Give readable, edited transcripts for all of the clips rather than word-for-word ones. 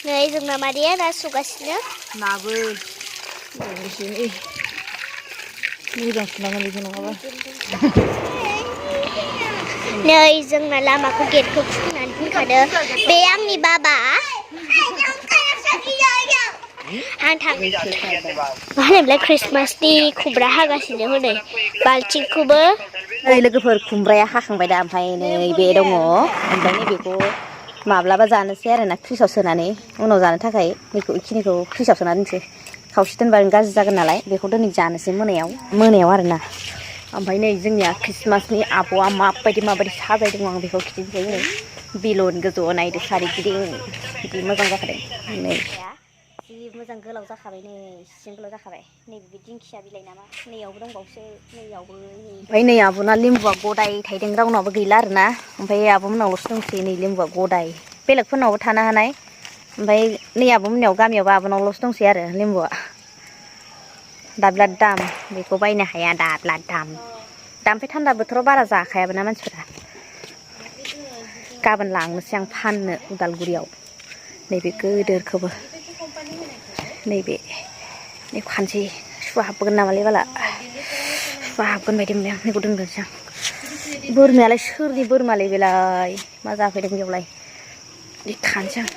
नै जोंना मादैया ना सुगासिनो नाबो मोजां सुनांगोन बेखौ नङाबा नै जोंना लामाखौ गेटखौ खुलिनानै दोनखादो बे आंनि बाबा आं मा होनोमोनलाय ख्रिस्टमासनि खुमब्रा हागासिनो हनै बाल्थिंखौबो नै लोगोफोर खुमब्राया हाखांबाय दा ओमफ्राय नै बे दङ ओमफ्राय नैबेखौ माब्लाबा जानोसै आरोना फ्रिजाव सोनानै उनाव जानो थाखाय बेखिनिखौ फ्रिजाव सोना दोनसै खावसे दोनबा गाज्रि जागोन नालाय बेखौ दिनै जानोसै मोनायाव आरोना ओमफ्राय नै जोंनिया ख्रिस्टमासनि आब'आ माबायदि साजायदों आं बेखौ खिन्थिनोसै नै बेलुन गोजौआव नायदो सारिगिदिं जि मोजां जाखादों नै जि मोजां गोलाव जाखाबाय नै सिं गोलाव जाखाबाय नैबे दिंखिया बिलाइ नामा नैयावबो दंबावसो नैयावबो ओमफ्राय नै आब'ना लेम्बुआ गदाय थाइदों रावनावबो गैला आरोना ओमफ्राय आब'मोननावल'सो दंसै नै लेम्बुआ गदाय बेलेगफोरनावबो थानो हानाय ओमफ्राय नै आब'मोननियाव गामियावबो आब'नावल'सो दंसै आरो लेम्बुआ दा बिराद दाम बेखौ बायनो हाया दा बिराद दाम ओमफ्राय थान्दा बोथोराव बारा जाखायाबो ना मानसिफोरा गाबोन लांनोसै आं फाननो उदालगुरियाव नैबे गोदोरखौबो नैबे खानसै सुवा हाबगोन नामालै बाला सुवा हाबगोन बायदि मोनबाय आं नैखौ दोनग्रोनोसै आं बोरमायालाय सोरनि बोरमालै बेलाय मा जाफैदों बेयावलाय खानसै आं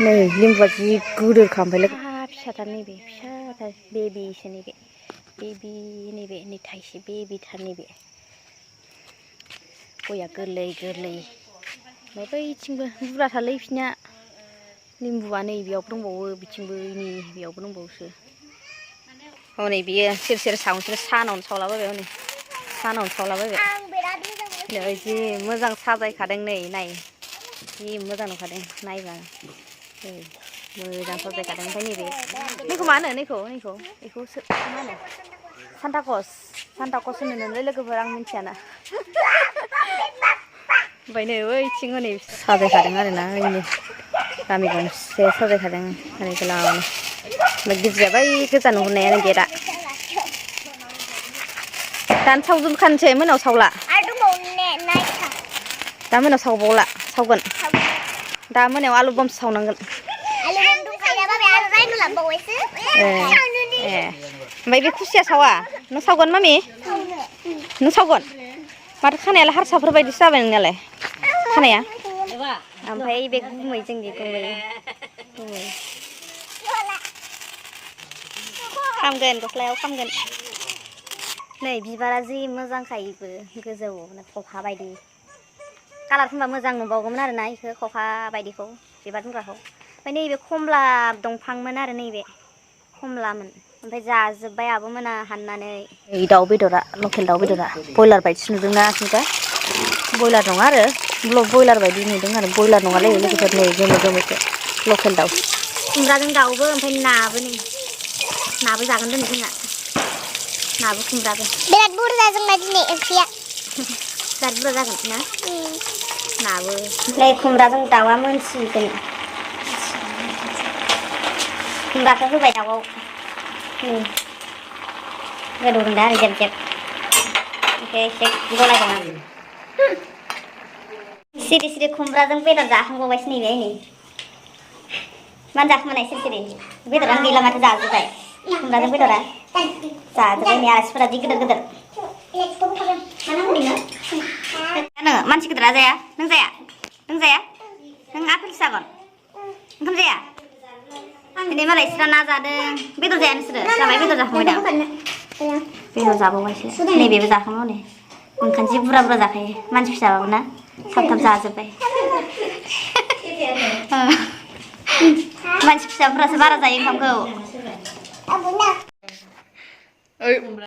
नै लेम्बुआ जि गोदोरखा ओमफ्राय फिसाथार नैबे फिसाथार बेबिसो नैबे बेबि नैबे नै थाइसे बेबिथार नैबे गया गोरलै ओमफ्राय बैथिंबो बुरजाथारलै बिसोरनिया लेम्बुआ नै बेयावबो दंबावो बिथिंबो नै बेयावबो दंबावोसो हनै बियो सेर सावनोसै सानावनो सावलाबायबाय हनै सानावनो सावलाबायबाय नै जि मोजां साजायखादों नै नाय जि मोजां नुखादों नायबा मोजां साजायखादों ओमफ्राय नैखौ मा होनो बेखौ मा होनो सान्ता कस होनो नोंलै लोगोफोर आं मिन्थियाना ओमफ्राय नै ओइथिं हनै साजायखादों आरोना ओइनै गामि गंसे साजायखादों ओरै गोलावनो ओमफ्राय गिर्जाया बै गोजा नुहुरनायानो गेटआ दानो सावजोबखानोसै मोनायाव सावला दा मोनायाव सावबावला सावगोन दा मोनायाव आलु बमसो सावनांगोन ओमफ्राय बे खुसिया सावा नों सावगोन मामि नों सावगोन माथो खानायालाय हारसाफोर बायदिसो जाबाय नोंनियालाय खानाया ओमफ्राय बे गुमै जोंनि गुमै खामगोन गस्लायाव खामगोन नै बिबारा जि मोजांखायबो गोजौ खखा बायदि कालार फुनबा मोजां नुबावगौमोन आरोना बेखौ खखा बायदिखौ बिबार फुनग्राखौ ओमफ्राय नैबे खमला दंफांमोन आरो नैबे खमलामोन ओमफ्राय जाजोब्बाय आब'मोना हाननानै दाउ बेदरा लकेल दाउ बेदरा बयलार बायदिसो नुदोंना आथिंखा बयलार नङा आरो बयलार बायदि नुदों आरो बयलार नङालै लोगोफोर नै गोमोसो लकेल दाउ खुमब्राजों दाउबो ओमफ्राय नाबो जागोन दोनै जोंहा नाबो खुमब्राबो बिराद बुरजा जोंना दिनै ओंख्रिया बिराद बुरजा जागोन ना नाबो नै खुमब्राजों दाउआ मोनसिगोन खुमब्राखौ होबाय दाउआव गोदौदों दा जेब ओमफ्राय एसे गलायदों आं सिरि खुमब्राजों बेदर जाखांबावबायसो नैबे नै मानो जाखोमानाय सिरि बेदरानो गैला माथो जाजोब्बाय खुमब्राजों बेदरा जाजोब्बाय नै आलासिफोरा जि गिदिर मानसि गिदिरा जाया नों जाया नों आपेलसो जागोन ओंखाम जाया दिनै मालाय बिस्रा ना जादों बेदर जाया नोंसोरो जाबाय बेदर जाखांबाय दा बेदर जाबावबायसो नैबेबो जाखांबाय हनै ओंखाम जि बुरजा जाखायो मानसि फिसाबाबो ना थाब जाजोब्बाय मानसि फिसाफोरासो बारा जायो ओंखामखौ